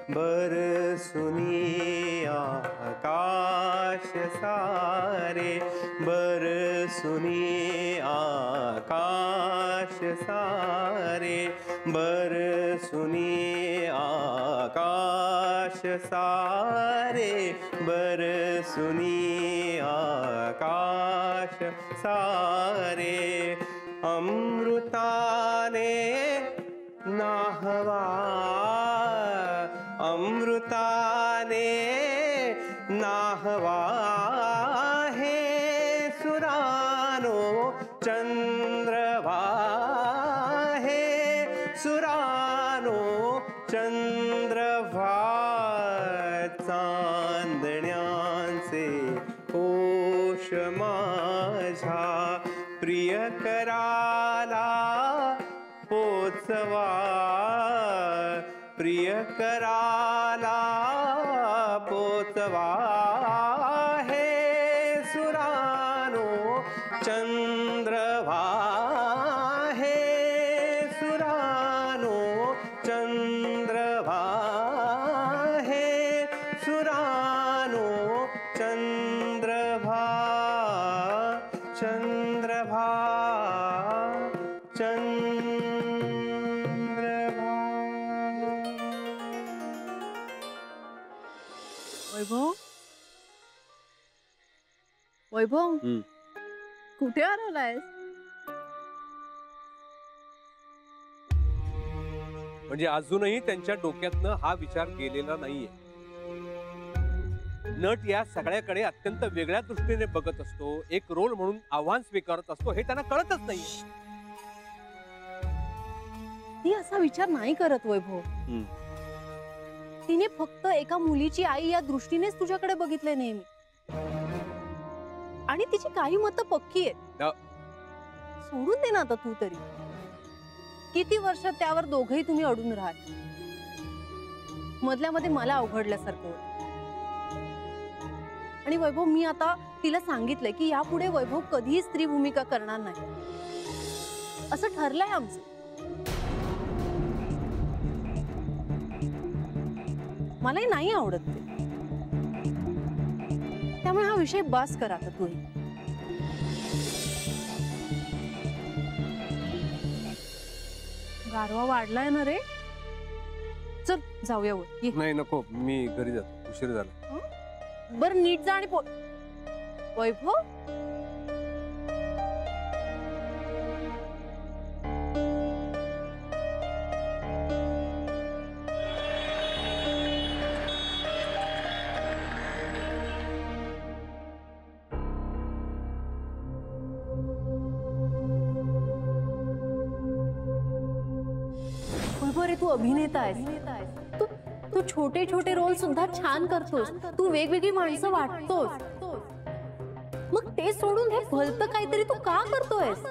बरसुनी आकाश सारे, बरसुनी आकाश सारे, बरसुनी आकाश सारे, बरसुनी आकाश सारे। अमृताने नाहवा, अमृताने नाहवा हे सुरानो चंद्रवा, हे सुरानो चंद्रवा। चांदण्यांचे कोश माझ्या प्रियकराला पोचवा, प्रियकराला पोचवा हे सुरानो चंद्रवा, हे सुरानो चंद्रवा, हे सुरानो चंद्रभा, चंद्रभा, चंद्रभा। वैभव, वैभव, कुठे हरवलायस? म्हणजे अजूनही त्यांच्या डोक्यातनं हा विचार गेलेला नाहीये। नट या सगळ्याकडे अत्यंत वेगळ्या दृष्टीने बघत असतो, एक रोल म्हणून आव्हान स्वीकारत असतो, हे त्यांना कळतच नाही। ती असा विचार नाही करत वैभव। तिने फक्त एका मुलीची आई या दृष्टीनेच तुझ्याकडे बघितले नेहमी, आणि तिची काही मतं पक्की आहेत। सोडून दे ना आता तू तरी। किती वर्ष त्यावर दोघेही तुम्ही अडून राहाल, मधल्या मध्ये मला अवघडल्यासारखं होतं। आणि वैभव, मी आता तिला सांगितलंय की यापुढे वैभव कधीही स्त्री भूमिका करणार नाही, असं ठरलंय आमचं। मलाही नाही आवडत ते, त्यामुळे हा विषय बस कर आता तू। गारवा वाढलाय ना रे, चल जाऊया वर। नाही नको, मी घरी जातो, उशीर झाला। बर नीट जा आणि वैभव, तू अभिनेता आहेस, तू छोटे छोटे रोल सुद्धा छान करतोस, तू वेगवेगळी माणसं वाटतोस, मग ते सोडून हे भलतं काहीतरी तू का करतोयस?